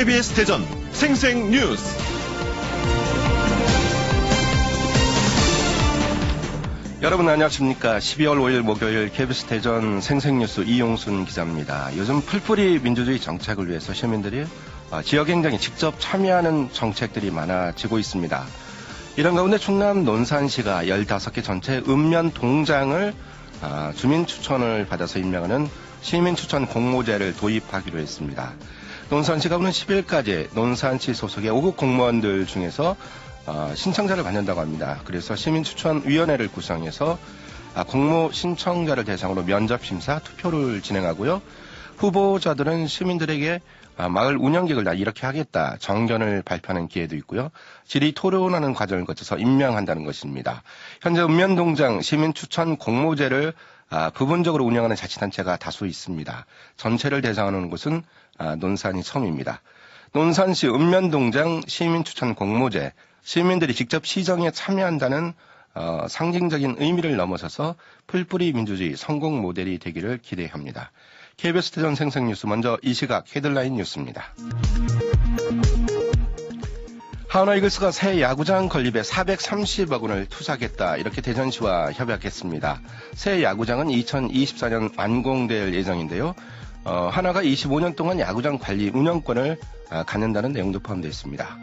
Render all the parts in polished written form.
KBS 대전 생생뉴스. 여러분 안녕하십니까. 12월 5일 목요일 KBS 대전 생생뉴스 이용순 기자입니다. 요즘 풀뿌리 민주주의 정책을 위해서 시민들이 지역행정에 직접 참여하는 정책들이 많아지고 있습니다. 이런 가운데 충남 논산시가 15개 전체 읍면동장을 주민 추천을 받아서 임명하는 시민추천 공모제를 도입하기로 했습니다. 논산시가 오는 10일까지 논산시 소속의 5급 공무원들 중에서 신청자를 받는다고 합니다. 그래서 시민추천위원회를 구성해서 공모 신청자를 대상으로 면접심사, 투표를 진행하고요. 후보자들은 시민들에게 마을 운영계획을 다 이렇게 하겠다, 정견을 발표하는 기회도 있고요. 질의 토론하는 과정을 거쳐서 임명한다는 것입니다. 현재 읍면동장 시민추천 공모제를 부분적으로 운영하는 자치단체가 다수 있습니다. 전체를 대상하는 곳은 논산이 처음입니다. 논산시 읍면동장 시민추천 공모제, 시민들이 직접 시정에 참여한다는 상징적인 의미를 넘어서서 풀뿌리 민주주의 성공 모델이 되기를 기대합니다. KBS 대전 생생뉴스, 먼저 이 시각 헤드라인 뉴스입니다. 하나이글스가 새 야구장 건립에 430억 원을 투자하겠다, 이렇게 대전시와 협약했습니다. 새 야구장은 2024년 완공될 예정인데요. 하나가 25년 동안 야구장 관리 운영권을 갖는다는 내용도 포함되어 있습니다.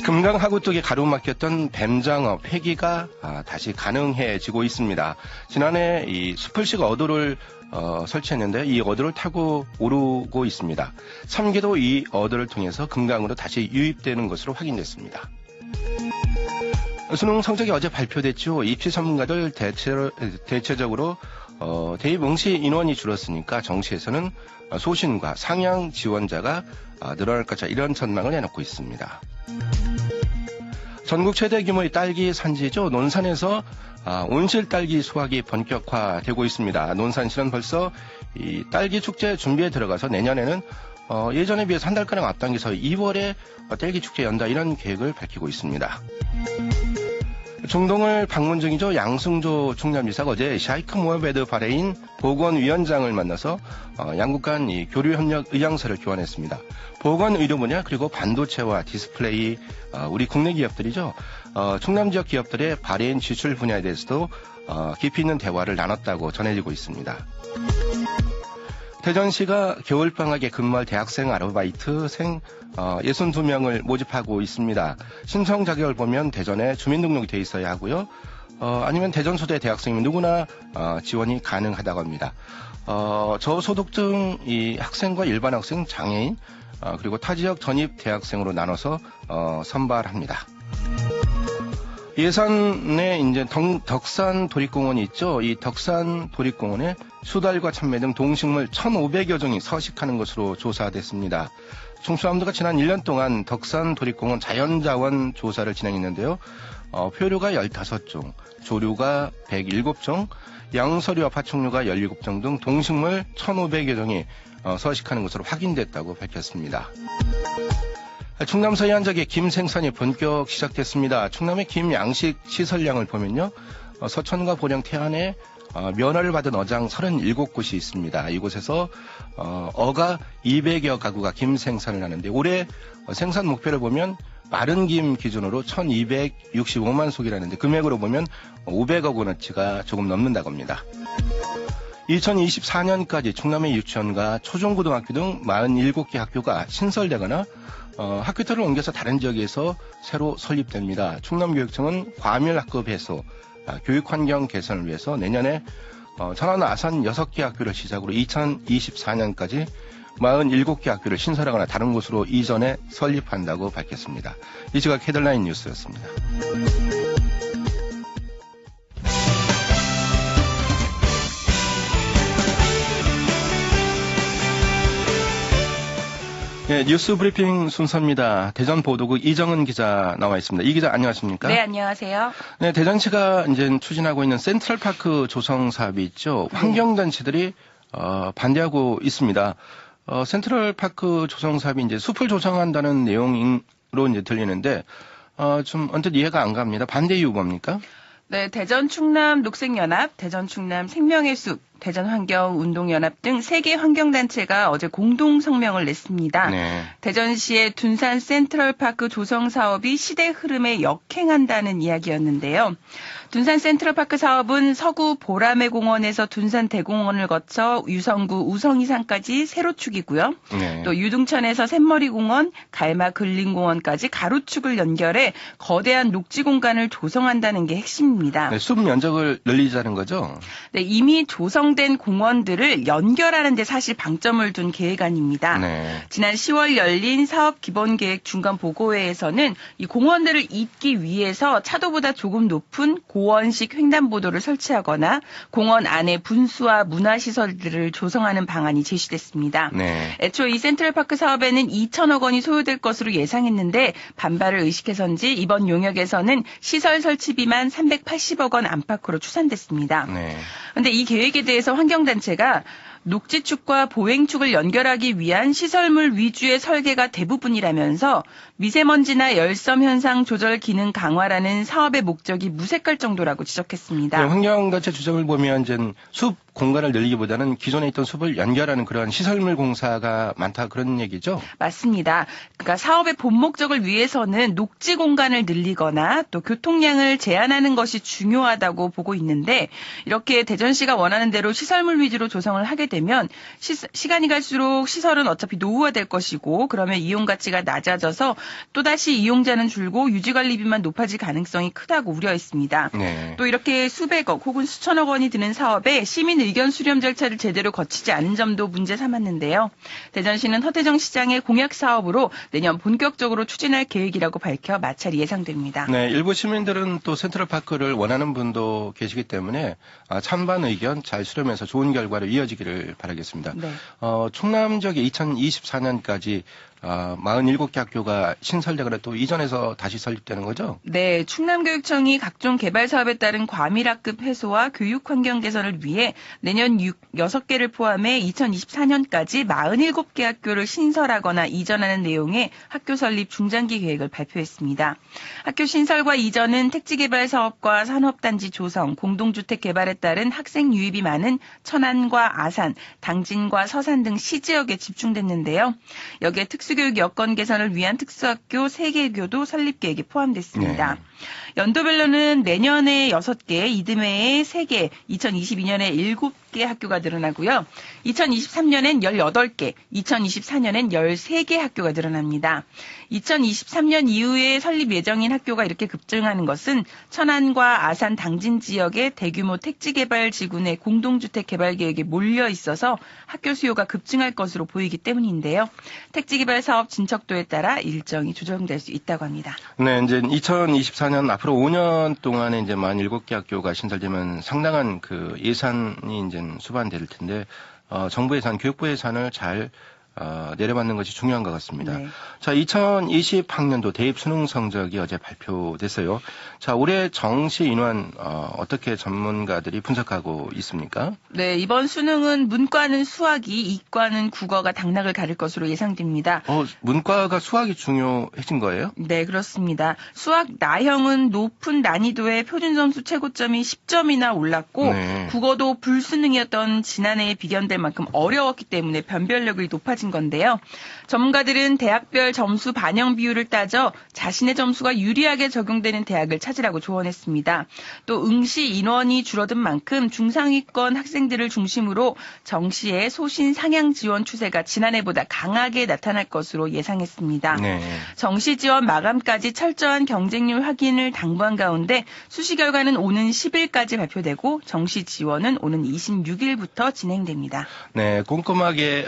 금강 하구 쪽에 가로막혔던 뱀장어 폐기가 다시 가능해지고 있습니다. 지난해 이 수풀식 어도를 설치했는데 이 어도를 타고 오르고 있습니다. 3개도 이 어도를 통해서 금강으로 다시 유입되는 것으로 확인됐습니다. 수능 성적이 어제 발표됐죠. 입시 전문가들 대체적으로 대입 응시 인원이 줄었으니까 정시에서는 소신과 상향 지원자가 늘어날 것이다, 이런 전망을 내놓고 있습니다. 전국 최대 규모의 딸기 산지죠. 논산에서 온실 딸기 수확이 본격화되고 있습니다. 논산시는 벌써 이 딸기 축제 준비에 들어가서 내년에는 예전에 비해서 한 달가량 앞당겨서 2월에 딸기 축제 연다, 이런 계획을 밝히고 있습니다. 중동을 방문 중이죠. 양승조 충남지사가 어제 샤이크 모하메드 바레인 보건위원장을 만나서 양국 간 이 교류협력 의향서를 교환했습니다. 보건의료 분야, 그리고 반도체와 디스플레이, 우리 국내 기업들이죠. 충남 지역 기업들의 바레인 지출 분야에 대해서도 깊이 있는 대화를 나눴다고 전해지고 있습니다. 대전시가 겨울방학에 근무할 대학생 아르바이트생 62명을 모집하고 있습니다. 신청 자격을 보면 대전에 주민등록이 돼 있어야 하고요. 아니면 대전 소재 대학생이면 누구나 지원이 가능하다고 합니다. 저소득층 이 학생과 일반 학생, 장애인, 그리고 타 지역 전입 대학생으로 나눠서 선발합니다. 예산에 이제 덕산 도립공원이 있죠. 이 덕산 도립공원에 수달과 참외 등 동식물 1,500여 종이 서식하는 것으로 조사됐습니다. 충청남도가 지난 1년 동안 덕산 도립공원 자연자원 조사를 진행했는데요. 표류가 15종, 조류가 107종, 양서류와 파충류가 17종 등 동식물 1,500여 종이 서식하는 것으로 확인됐다고 밝혔습니다. 충남 서해안적의 김 생산이 본격 시작됐습니다. 충남의 김 양식 시설량을 보면요. 서천과 보령 태안에 면허를 받은 어장 37곳이 있습니다. 이곳에서 어가 200여 가구가 김 생산을 하는데 올해 생산 목표를 보면 마른 김 기준으로 1265만 속이라는데 금액으로 보면 500억 원어치가 조금 넘는다고 합니다. 2024년까지 충남의 유치원과 초중고등학교 등 47개 학교가 신설되거나 학교들을 옮겨서 다른 지역에서 새로 설립됩니다. 충남교육청은 과밀학급 해소, 교육환경 개선을 위해서 내년에 전원 아산 6개 학교를 시작으로 2024년까지 47개 학교를 신설하거나 다른 곳으로 이전해 설립한다고 밝혔습니다. 이 시각 헤드라인 뉴스였습니다. 네, 뉴스 브리핑 순서입니다. 대전 보도국 이정은 기자 나와 있습니다. 이 기자 안녕하십니까? 네, 안녕하세요. 네, 대전시가 이제 추진하고 있는 센트럴파크 조성 사업이 있죠. 환경단체들이 반대하고 있습니다. 센트럴파크 조성 사업이 이제 숲을 조성한다는 내용으로 이제 들리는데 좀 언뜻 이해가 안 갑니다. 반대 이유 뭡니까? 네, 대전 충남 녹색연합, 대전 충남 생명의 숲, 대전 환경운동연합 등 3개 환경단체가 어제 공동 성명을 냈습니다. 네. 대전시의 둔산 센트럴파크 조성 사업이 시대 흐름에 역행한다는 이야기였는데요. 둔산 센트럴파크 사업은 서구 보라매 공원에서 둔산 대공원을 거쳐 유성구 우성이산까지 세로축이고요. 네. 또 유등천에서 샘머리 공원, 갈마 근린공원까지 가로축을 연결해 거대한 녹지 공간을 조성한다는 게 핵심입니다. 네, 숲 면적을 늘리자는 거죠? 네, 이미 조성된 공원들을 연결하는 데 사실 방점을 둔 계획안입니다. 네. 지난 10월 열린 사업 기본계획 중간 보고회에서는 이 공원들을 잇기 위해서 차도보다 조금 높은 고원식 횡단보도를 설치하거나 공원 안에 분수와 문화시설들을 조성하는 방안이 제시됐습니다. 네. 애초 이 센트럴파크 사업에는 2천억 원이 소요될 것으로 예상했는데 반발을 의식해서인지 이번 용역에서는 시설 설치비만 380억 원 안팎으로 추산됐습니다. 네. 그런데 이 계획에 대해서 환경단체가 녹지축과 보행축을 연결하기 위한 시설물 위주의 설계가 대부분이라면서 미세먼지나 열섬 현상 조절 기능 강화라는 사업의 목적이 무색할 정도라고 지적했습니다. 네, 환경단체 주장을 보면 이제 숲 공간을 늘리기보다는 기존에 있던 숲을 연결하는 그런 시설물 공사가 많다 그런 얘기죠? 맞습니다. 그러니까 사업의 본 목적을 위해서는 녹지 공간을 늘리거나 또 교통량을 제한하는 것이 중요하다고 보고 있는데 이렇게 대전시가 원하는 대로 시설물 위주로 조성을 하게 되면 시간이 갈수록 시설은 어차피 노후화될 것이고 그러면 이용 가치가 낮아져서 또다시 이용자는 줄고 유지관리비만 높아질 가능성이 크다고 우려했습니다. 네. 또 이렇게 수백억 혹은 수천억 원이 드는 사업에 시민 의견 수렴 절차를 제대로 거치지 않은 점도 문제 삼았는데요. 대전시는 허태정 시장의 공약 사업으로 내년 본격적으로 추진할 계획이라고 밝혀 마찰이 예상됩니다. 네, 일부 시민들은 또 센트럴파크를 원하는 분도 계시기 때문에 찬반 의견 잘 수렴해서 좋은 결과로 이어지기를 바라겠습니다. 네. 충남 지역에 2024년까지 47개 학교가 신설되거나 또 이전해서 다시 설립되는 거죠? 네, 충남교육청이 각종 개발 사업에 따른 과밀학급 해소와 교육 환경 개선을 위해 내년 6개를 포함해 2024년까지 47개 학교를 신설하거나 이전하는 내용의 학교 설립 중장기 계획을 발표했습니다. 학교 신설과 이전은 택지개발 사업과 산업단지 조성, 공동주택 개발에 따른 학생 유입이 많은 천안과 아산, 당진과 서산 등 시지역에 집중됐는데요. 여기에 특수교육 여건 개선을 위한 특수학교 3개교도 설립 계획에 포함됐습니다. 네. 연도별로는 내년에 6개, 이듬해에 3개, 2022년에 7개 학교가 늘어나고요. 2023년엔 18개, 2024년엔 13개 학교가 늘어납니다. 2023년 이후에 설립 예정인 학교가 이렇게 급증하는 것은 천안과 아산 당진 지역의 대규모 택지개발 지구 내 공동주택 개발 계획에 몰려 있어서 학교 수요가 급증할 것으로 보이기 때문인데요. 택지개발 사업 진척도에 따라 일정이 조정될 수 있다고 합니다. 네, 이제 2024년 앞으로 5년 동안에 이제 47개 학교가 신설되면 상당한 그 예산이 이제 수반될 텐데, 정부 예산, 교육부 예산을 잘 내려받는 것이 중요한 것 같습니다. 네. 자, 2020학년도 대입 수능 성적이 어제 발표됐어요. 자, 올해 정시 인원 어떻게 전문가들이 분석하고 있습니까? 네, 이번 수능은 문과는 수학이, 이과는 국어가 당락을 가릴 것으로 예상됩니다. 문과가 수학이 중요해진 거예요? 네, 그렇습니다. 수학 나형은 높은 난이도의 표준점수 최고점이 10점이나 올랐고 네. 국어도 불수능이었던 지난해에 비견될 만큼 어려웠기 때문에 변별력이 높아진 건데요. 전문가들은 대학별 점수 반영 비율을 따져 자신의 점수가 유리하게 적용되는 대학을 찾으라고 조언했습니다. 또 응시 인원이 줄어든 만큼 중상위권 학생들을 중심으로 정시의 소신 상향 지원 추세가 지난해보다 강하게 나타날 것으로 예상했습니다. 네. 정시 지원 마감까지 철저한 경쟁률 확인을 당부한 가운데 수시 결과는 오는 10일까지 발표되고 정시 지원은 오는 26일부터 진행됩니다. 네, 꼼꼼하게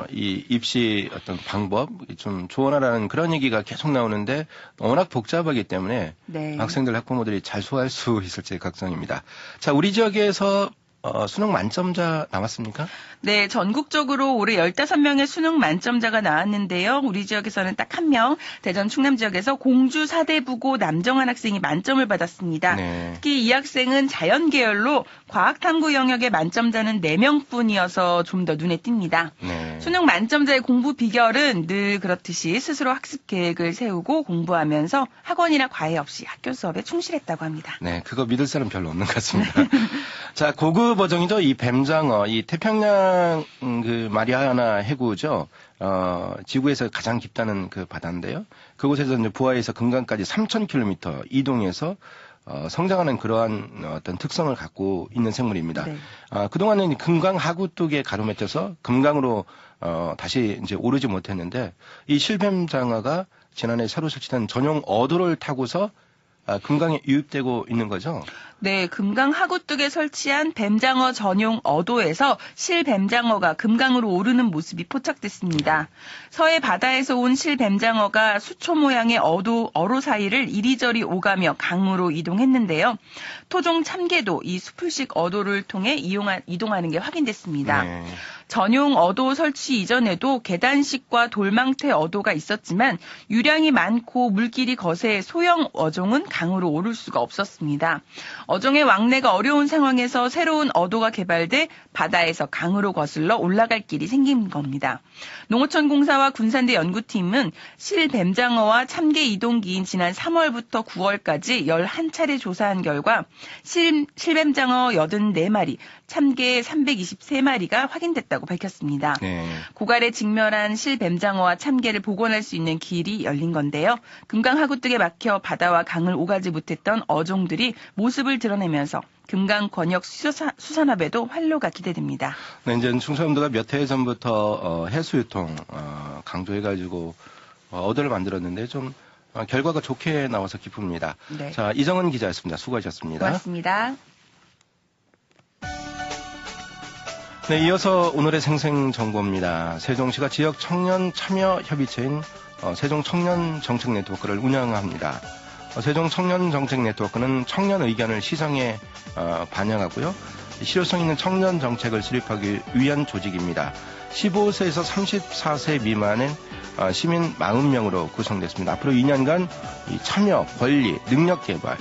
이 입시 어떤 방법 좀 조언하라는 그런 얘기가 계속 나오는데 워낙 복잡하기 때문에 네. 학생들 학부모들이 잘 소화할 수 있을지 걱정입니다. 자, 우리 지역에서 수능 만점자 나왔습니까? 네, 전국적으로 올해 15명의 수능 만점자가 나왔는데요. 우리 지역에서는 딱 1명, 대전 충남 지역에서 공주 사대부고 남정한 학생이 만점을 받았습니다. 네. 특히 이 학생은 자연 계열로 과학탐구 영역의 만점자는 4명뿐이어서 좀 더 눈에 띕니다. 네. 수능 만점자의 공부 비결은 늘 그렇듯이 스스로 학습 계획을 세우고 공부하면서 학원이나 과외 없이 학교 수업에 충실했다고 합니다. 네, 그거 믿을 사람 별로 없는 것 같습니다. 자, 고급 버전이죠. 이 뱀장어, 이 태평양 그 마리아나 해구죠. 지구에서 가장 깊다는 그 바다인데요. 그곳에서 이제 부하에서 금강까지 3,000km 이동해서 성장하는 그러한 어떤 특성을 갖고 있는 생물입니다. 네. 그동안은 금강 하구 쪽에 가로막혀서 금강으로 다시 이제 오르지 못했는데 이 실뱀장어가 지난해 새로 설치된 전용 어도를 타고서 금강에 유입되고 있는 거죠. 네, 금강 하구뚝에 설치한 뱀장어 전용 어도에서 실뱀장어가 금강으로 오르는 모습이 포착됐습니다. 서해 바다에서 온 실뱀장어가 수초 모양의 어로 사이를 이리저리 오가며 강으로 이동했는데요. 토종 참개도 이 수풀식 어도를 통해 이동하는 게 확인됐습니다. 네. 전용 어도 설치 이전에도 계단식과 돌망태 어도가 있었지만 유량이 많고 물길이 거세 소형 어종은 강으로 오를 수가 없었습니다. 어종의 왕래가 어려운 상황에서 새로운 어도가 개발돼 바다에서 강으로 거슬러 올라갈 길이 생긴 겁니다. 농어촌공사와 군산대 연구팀은 실뱀장어와 참개 이동기인 지난 3월부터 9월까지 11차례 조사한 결과 실뱀장어 84마리, 참개 323마리가 확인됐다고 밝혔습니다. 네. 고갈에 직면한 실뱀장어와 참개를 복원할 수 있는 길이 열린 건데요. 금강 하구뚝에 막혀 바다와 강을 오가지 못했던 어종들이 모습을 드러내면서 금강 권역 수산업에도 활로가 기대됩니다. 네, 이제 충청남도가 몇 해 전부터 해수유통 강조해가지고 어도를 만들었는데 좀 결과가 좋게 나와서 기쁩니다. 네. 자, 이정은 기자였습니다. 수고하셨습니다. 고맙습니다. 네, 이어서 오늘의 생생정보입니다. 세종시가 지역 청년 참여 협의체인 세종 청년 정책 네트워크를 운영합니다. 세종 청년 정책 네트워크는 청년 의견을 시정에 반영하고요. 실효성 있는 청년 정책을 수립하기 위한 조직입니다. 15세에서 34세 미만의 시민 40명으로 구성됐습니다. 앞으로 2년간 이 참여, 권리, 능력 개발,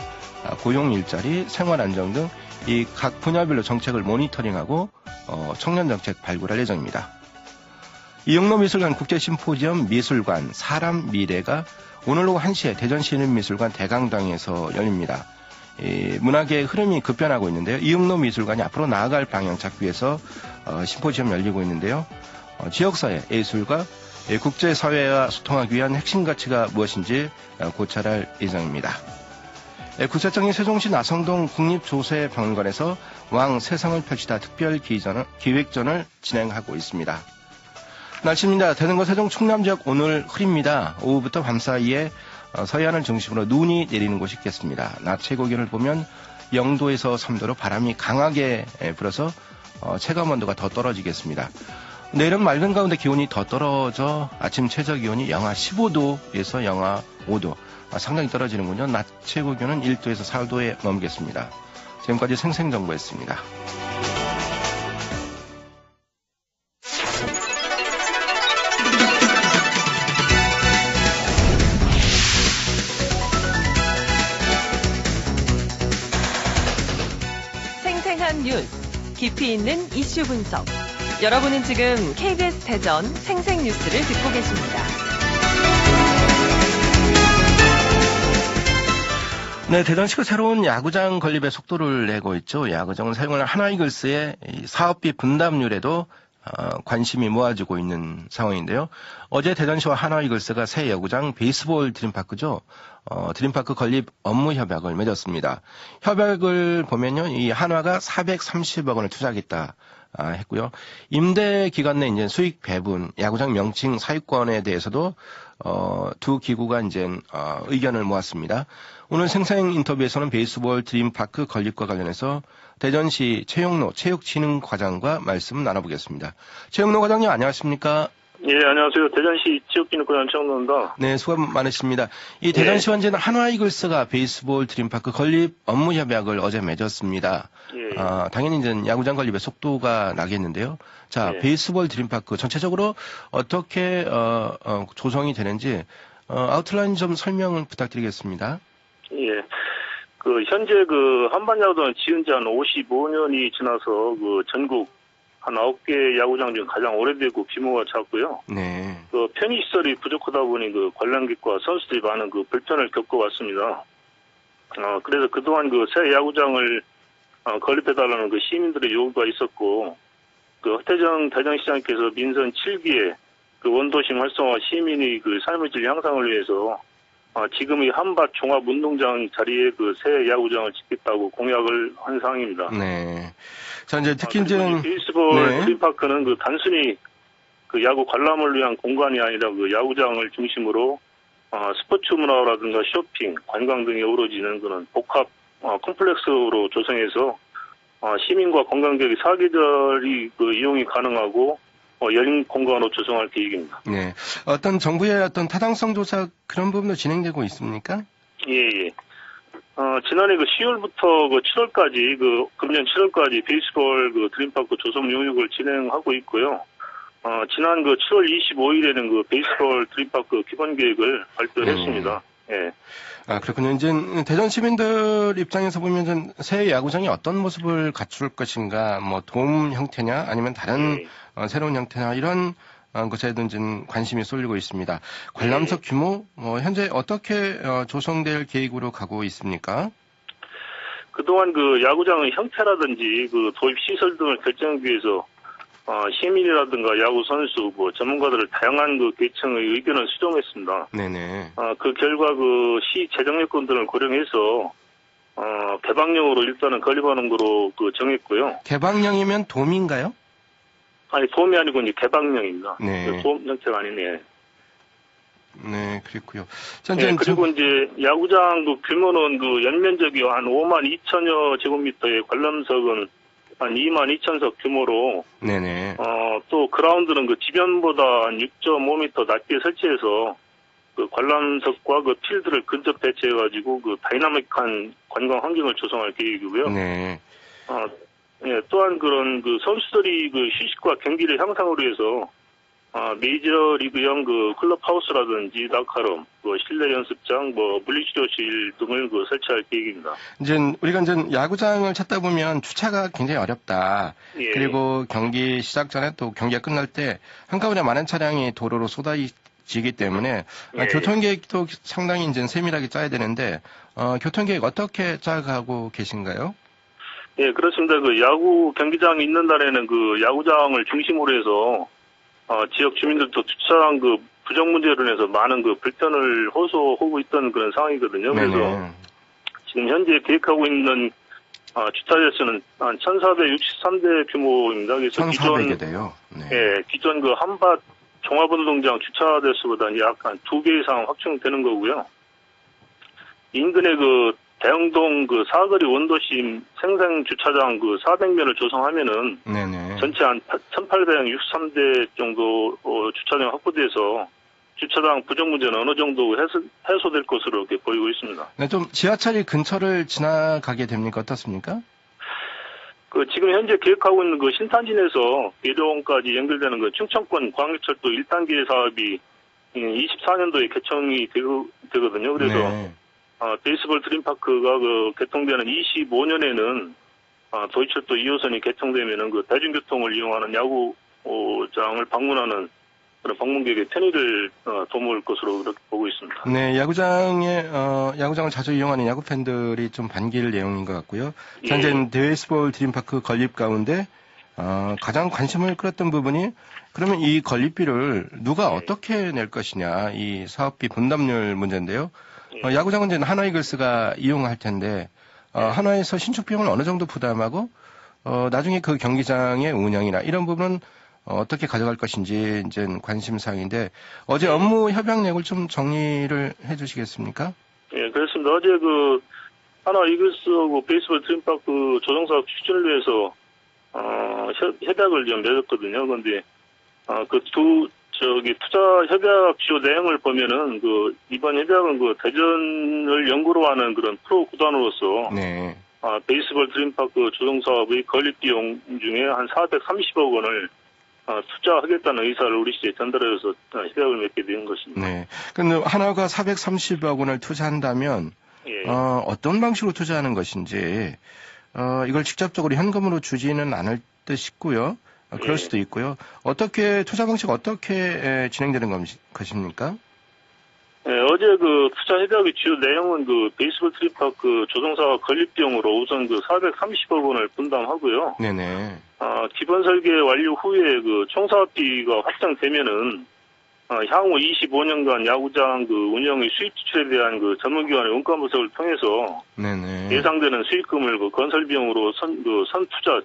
고용 일자리, 생활 안정 등 이 각 분야별로 정책을 모니터링하고 청년 정책 발굴할 예정입니다. 이영로 미술관 국제심포지엄 미술관 사람 미래가 오늘 오후 1시에 대전시립미술관 대강당에서 열립니다. 문학의 흐름이 급변하고 있는데요. 이영로 미술관이 앞으로 나아갈 방향 찾기 위해서 심포지엄 열리고 있는데요. 지역사회, 예술과 국제사회와 소통하기 위한 핵심 가치가 무엇인지 고찰할 예정입니다. 구체적인 세종시 나성동 국립조세박물관에서 왕 세상을 펼치다 특별 기획전을 진행하고 있습니다. 날씨입니다. 대전과 세종 충남 지역 오늘 흐립니다. 오후부터 밤 사이에 서해안을 중심으로 눈이 내리는 곳이 있겠습니다. 낮 최고 기온을 보면 0도에서 3도로 바람이 강하게 불어서 체감 온도가 더 떨어지겠습니다. 내일은 맑은 가운데 기온이 더 떨어져 아침 최저 기온이 영하 15도에서 영하 5도. 상당히 떨어지는군요. 낮 최고 기온은 1도에서 4도에 머무겠습니다. 지금까지 생생정보였습니다. 생생한 뉴스, 깊이 있는 이슈 분석. 여러분은 지금 KBS 대전 생생뉴스를 듣고 계십니다. 네, 대전시가 새로운 야구장 건립에 속도를 내고 있죠. 야구장을 사용하는 하나이글스의 사업비 분담률에도 관심이 모아지고 있는 상황인데요. 어제 대전시와 하나이글스가 새 야구장 베이스볼 드림파크죠. 드림파크 건립 업무 협약을 맺었습니다. 협약을 보면요, 이 한화가 430억 원을 투자하겠다 했고요. 임대 기간 내 이제 수익 배분, 야구장 명칭 사유권에 대해서도 두 기구가 이제 의견을 모았습니다. 오늘 생생 인터뷰에서는 베이스볼 드림파크 건립과 관련해서 대전시 최용로 체육진흥과장과 말씀 나눠보겠습니다. 최용로 과장님 안녕하십니까? 예, 안녕하세요. 대전시 지역기능권 연창로입니다. 네, 수고 많으십니다. 이 대전시 원제는 한화이글스가 베이스볼 드림파크 건립 업무 협약을 어제 맺었습니다. 예. 당연히 이제 야구장 건립에 속도가 나겠는데요. 자, 예. 베이스볼 드림파크 전체적으로 어떻게 조성이 되는지 아웃라인 좀 설명을 부탁드리겠습니다. 예. 현재 한반야구단은 지은 지 한 55년이 지나서 전국 한 9개 야구장 중 가장 오래되고 규모가 작고요. 네. 편의시설이 부족하다 보니 관람객과 선수들이 많은 불편을 겪어왔습니다. 그래서 그동안 새 야구장을 건립해달라는 시민들의 요구가 있었고, 허태정 대전시장께서 민선 7기에 원도심 활성화 시민의 삶의 질 향상을 위해서 지금 이 한밭 종합운동장 자리에 새 야구장을 짓겠다고 공약을 한 상황입니다. 네. 자, 이제 특히 이제 베이스볼 드림파크는 단순히 야구 관람을 위한 공간이 아니라 야구장을 중심으로 스포츠 문화라든가 쇼핑, 관광 등이 어우러지는 그런 복합 콤플렉스로 조성해서 시민과 관광객이 사계절이 이용이 가능하고 열린 공간으로 조성할 계획입니다. 네. 어떤 정부의 어떤 타당성 조사 그런 부분도 진행되고 있습니까? 예. 지난해 10월부터 7월까지, 금년 7월까지 베이스볼 드림파크 조성 용역을 진행하고 있고요. 지난 7월 25일에는 베이스볼 드림파크 기본 계획을 발표했습니다. 예. 그렇군요. 이제 대전 시민들 입장에서 보면 새 야구장이 어떤 모습을 갖출 것인가, 뭐 돔 형태냐, 아니면 다른 새로운 형태냐 이런 것에도 이제 관심이 쏠리고 있습니다. 관람석 규모, 현재 어떻게 조성될 계획으로 가고 있습니까? 그동안 야구장의 형태라든지 도입 시설 등을 결정하기 위해서 시민이라든가 야구 선수, 전문가들을 다양한 계층의 의견을 수정했습니다. 네네. 그 결과 시 재정 여건 등을 고려해서 개방형으로 일단은 건립하는 거로 정했고요. 개방형이면 돔인가요? 아니, 돔이 아니고 이제 개방형입니다. 네. 돔 형태가 아니네. 네, 그렇고요. 네, 그리고 이제 야구장 규모는 연면적이 한 5만 2천여 제곱미터의 관람석은 한 2만 2천석 규모로. 네네. 또 그라운드는 지변보다 한 6.5m 낮게 설치해서 관람석과 필드를 근접 배치해가지고 다이나믹한 관광 환경을 조성할 계획이고요. 네. 예, 또한 그런 선수들이 휴식과 경기를 향상을 위해서 메이저리그형 클럽하우스라든지 나카룸, 실내 연습장, 물리치료실 등을 설치할 계획입니다. 이제 우리가 이제 야구장을 찾다 보면 주차가 굉장히 어렵다. 예. 그리고 경기 시작 전에 또 경기가 끝날 때 한꺼번에 많은 차량이 도로로 쏟아지기 때문에 예. 교통계획도 상당히 이제 세밀하게 짜야 되는데 교통계획 어떻게 짜가고 계신가요? 예, 그렇습니다. 야구 경기장이 있는 날에는 야구장을 중심으로 해서 지역 주민들도 주차장 부정 문제로 인해서 많은 불편을 호소하고 있던 그런 상황이거든요. 네네. 그래서 지금 현재 계획하고 있는 주차자 수는 한 1,463대 규모입니다. 그래서 1,400여 대요. 네. 예, 기존 한밭 종합운동장 주차대 수보다 약 한 2배 이상 확충되는 거고요. 인근에 대형동 사거리 원도심 생생 주차장 400면을 조성하면은 네네. 전체 한 1,863대 정도 주차장 확보돼서 주차장 부정 문제는 어느 정도 해소될 것으로 이렇게 보이고 있습니다. 네, 좀 지하철이 근처를 지나가게 됩니까? 어떻습니까? 지금 현재 계획하고 있는 신탄진에서 계룡까지 연결되는 충청권 광역철도 1단계 사업이 24년도에 개청이 되거든요. 그래서 네. 베이스볼 드림파크가 개통되는 25년에는 도이철도 2호선이 개통되면은 대중교통을 이용하는 야구장을 방문하는 그런 방문객의 편의를 도모할 것으로 그렇게 보고 있습니다. 네, 야구장을 자주 이용하는 야구 팬들이 좀 반길 내용인 것 같고요. 현재 베이스볼 드림파크 건립 가운데 가장 관심을 끌었던 부분이 그러면 이 건립비를 누가 어떻게 낼 것이냐, 이 사업비 분담률 문제인데요. 야구장은 이제 한화이글스가 이용할 텐데 한화에서 신축 비용을 어느 정도 부담하고 나중에 그 경기장의 운영이나 이런 부분은 어떻게 가져갈 것인지 이제 관심사항인데 어제 업무 협약 내용을 좀 정리를 해주시겠습니까? 예, 그렇습니다. 어제 한화이글스하고 베이스볼 드림파크 조성사업 추진을 위해서 협약을 좀 맺었거든요. 그런데 두 투자 협약 주요 내용을 보면은 이번 협약은 대전을 연구로 하는 그런 프로 구단으로서 네. 베이스볼 드림파크 조성 사업의 건립 비용 중에 한 430억 원을 투자하겠다는 의사를 우리 시에 전달해서 협약을 맺게 된 것입니다. 네. 근데 하나가 430억 원을 투자한다면 예. 어떤 방식으로 투자하는 것인지 이걸 직접적으로 현금으로 주지는 않을 듯 싶고요. 그럴 예. 수도 있고요. 투자 방식 어떻게 진행되는 것입니까? 네, 어제 투자 협약의 주요 내용은 베이스볼 트리파크 조성사업 건립 비용으로 우선 430억 원을 분담하고요. 네네. 기본 설계 완료 후에 총사업비가 확정되면은 향후 25년간 야구장 운영의 수익 지출에 대한 전문기관의 원가 분석을 통해서 네네. 예상되는 수익금을 건설 비용으로 선투자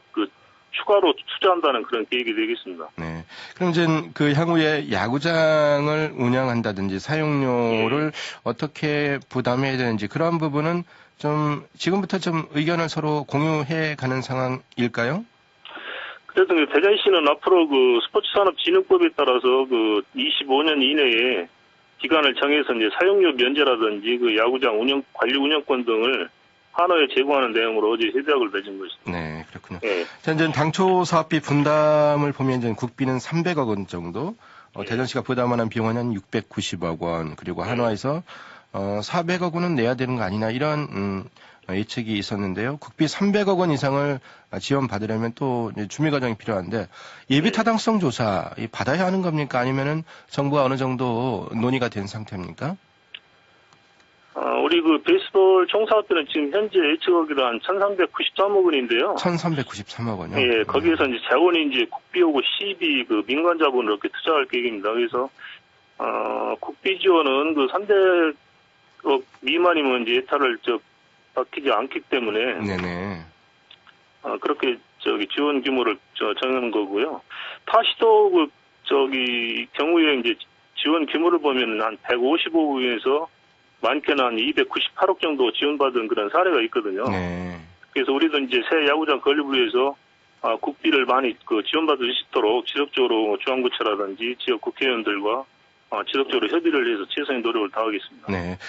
추가로 투자한다는 그런 계획이 되겠습니다. 네. 그럼 이제 향후에 야구장을 운영한다든지 사용료를 어떻게 부담해야 되는지 그런 부분은 좀 지금부터 좀 의견을 서로 공유해 가는 상황일까요? 그래서 대전시는 앞으로 스포츠산업진흥법에 따라서 25년 이내에 기간을 정해서 이제 사용료 면제라든지 야구장 관리 운영권 등을 한화에 제공하는 내용으로 어제 협약을 맺은 것입니다. 네, 그렇군요. 예. 자, 이제 당초 사업비 분담을 보면 이제 국비는 300억 원 정도, 대전시가 부담하는 비용은 한 690억 원, 그리고 한화에서 400억 원은 내야 되는 거 아니냐 이런 예측이 있었는데요. 국비 300억 원 이상을 지원받으려면 또 준비 과정이 필요한데 예비 타당성 조사 받아야 하는 겁니까? 아니면은 정부가 어느 정도 논의가 된 상태입니까? 우리 베이스볼 총사업비는 지금 현재 예측하기로 한 1,393억 원인데요. 1,393억 원이요? 예, 거기에서 이제 자원이 이제 국비하고 시비 민간 자본으로 이렇게 투자할 계획입니다. 그래서 국비 지원은 300억 미만이면 이제 예타를 받히지 않기 때문에 네네. 그렇게 지원 규모를 정하는 거고요. 타시도 경우에 이제 지원 규모를 보면 한 155억 원에서 많게는 한 298억 정도 지원받은 그런 사례가 있거든요. 네. 그래서 우리도 이제 새 야구장 건립을 위해서 국비를 많이 지원받을 수 있도록 지속적으로 중앙부처라든지 지역 국회의원들과 지속적으로 협의를 해서 최선의 노력을 다하겠습니다. 네.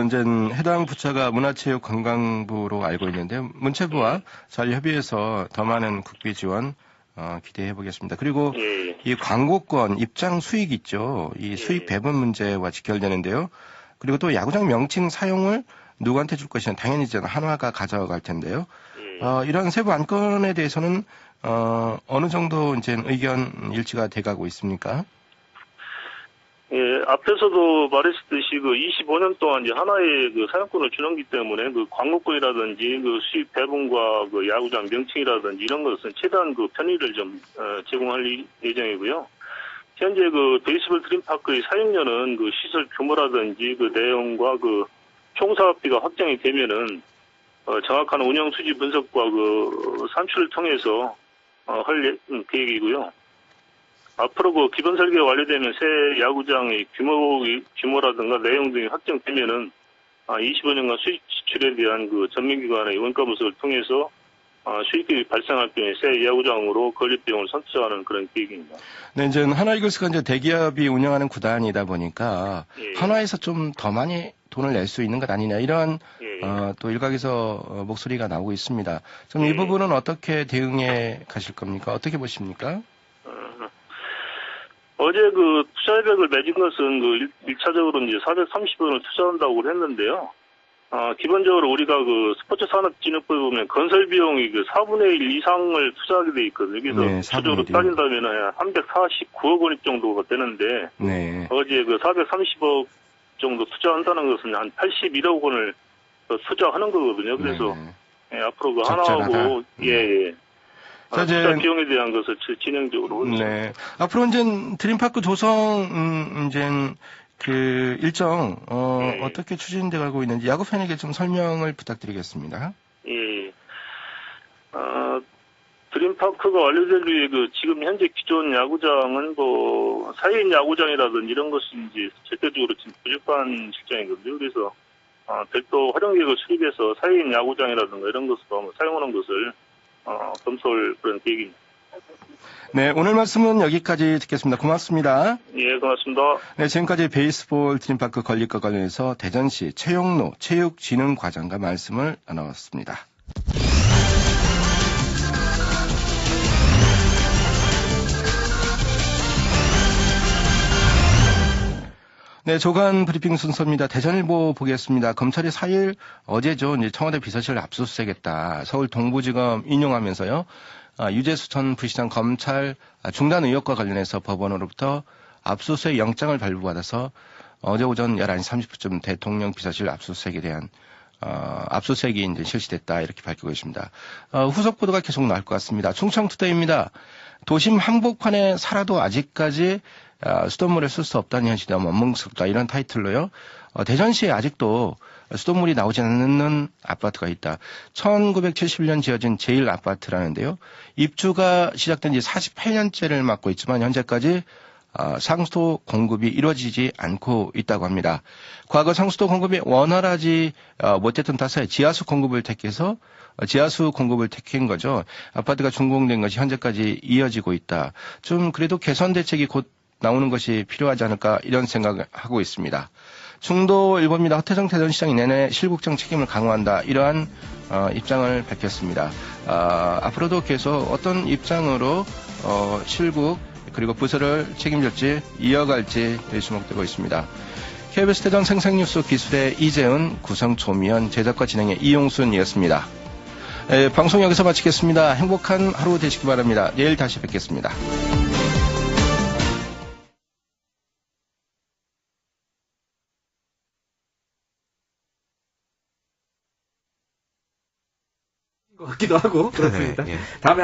이제 해당 부처가 문화체육관광부로 알고 있는데 문체부와 잘 협의해서 더 많은 국비 지원 기대해 보겠습니다. 그리고 예. 이 광고권 입장 수익 있죠. 이 수익 배분 문제와 직결되는데요. 그리고 또 야구장 명칭 사용을 누구한테 줄 것이냐 당연히 이제 한화가 가져갈 텐데요. 예. 이런 세부 안건에 대해서는 어느 정도 이제 의견 일치가 돼가고 있습니까? 예, 앞에서도 말했듯이 25년 동안 이제 하나의 사용권을 주는기 때문에 광고권이라든지 수익 배분과 야구장 명칭이라든지 이런 것은 최대한 편의를 좀 제공할 예정이고요. 현재 베이스볼 드림파크의 사용료는 시설 규모라든지 내용과 총사업비가 확정이 되면은 정확한 운영 수지 분석과 산출을 통해서 할 계획이고요. 앞으로 기본 설계가 완료되면 새 야구장의 규모라든가 내용 등이 확정되면은 25년간 수익 지출에 대한 전문기관의 원가 분석을 통해서 수익이 발생할 경우에 새 야구장으로 건립 비용을 선투자하는 그런 계획입니다. 네, 이제 하나이글스가 이제 대기업이 운영하는 구단이다 보니까 예. 한화에서 좀 더 많이 돈을 낼 수 있는 것 아니냐 이런 예. 또 일각에서 목소리가 나오고 있습니다. 좀 이 예. 부분은 어떻게 대응해 가실 겁니까? 어떻게 보십니까? 어제 투자 협약을 맺은 것은 1차적으로 이제 430원을 투자한다고 했는데요. 기본적으로 우리가 스포츠 산업진흥법에 보면 건설 비용이 4분의 1 이상을 투자하게 돼 있거든요. 그래서 네, 구체적으로 4분의 1이요. 따진다면 349억 원 정도가 되는데, 네. 어제 430억 정도 투자한다는 것은 한 81억 원을 투자하는 거거든요. 그래서 네. 예, 앞으로 적절하다. 하나하고 예. 자, 이제 투자 비용에 대한 것을 진행적으로 네. 앞으로 이제 드림파크 조성 이제 일정 네. 어떻게 추진돼 가고 있는지 야구 팬에게 좀 설명을 부탁드리겠습니다. 예. 드림파크가 완료될 위해 지금 현재 기존 야구장은 4인 야구장이라든지 이런 것이 이제 절대적으로 지금 부족한 실정이거든요. 그래서 별도 활용 계획을 수립해서 4인 야구장이라든가 이런 것을 사용하는 것을 검토할 그런 계획입니다. 네, 오늘 말씀은 여기까지 듣겠습니다. 고맙습니다. 예, 고맙습니다. 네, 지금까지 베이스볼 드림파크 건립과 관련해서 대전시 최용로 체육진흥과장과 말씀을 나눴습니다. 네, 조간 브리핑 순서입니다. 대전일보 보겠습니다. 검찰이 4일 어제죠. 이제 청와대 비서실을 압수수색했다. 서울 동부지검 인용하면서요. 유재수 전 부시장 검찰 중단 의혹과 관련해서 법원으로부터 압수수색 영장을 발부받아서 어제 오전 11시 30분쯤 대통령 비서실 압수수색에 대한 압수수색이 이제 실시됐다 이렇게 밝히고 있습니다. 후속 보도가 계속 나올 것 같습니다. 충청투데이입니다. 도심 한복판에 살아도 아직까지 수돗물을 쓸 수 없다는 현실이 너무 원망스럽다 이런 타이틀로요. 대전시에 아직도 수돗물이 나오지 않는 아파트가 있다. 1971년 지어진 제1아파트라는데요. 입주가 시작된 지 48년째를 맞고 있지만 현재까지 상수도 공급이 이루어지지 않고 있다고 합니다. 과거 상수도 공급이 원활하지 못했던 탓에 지하수 공급을 택해서 지하수 공급을 택한 거죠. 아파트가 준공된 것이 현재까지 이어지고 있다. 좀 그래도 개선 대책이 곧 나오는 것이 필요하지 않을까 이런 생각을 하고 있습니다. 중도일보입니다. 허태정 대전시장이 내내 실국정 책임을 강화한다. 이러한 입장을 밝혔습니다. 앞으로도 계속 어떤 입장으로 실국 그리고 부서를 책임질지 이어갈지 주목되고 있습니다. KBS 대전 생생뉴스 기술의 이재은, 구성 조미연, 제작과 진행의 이용순이었습니다. 방송 여기서 마치겠습니다. 행복한 하루 되시기 바랍니다. 내일 다시 뵙겠습니다. 것 같기도 하고 그렇습니다. 다음에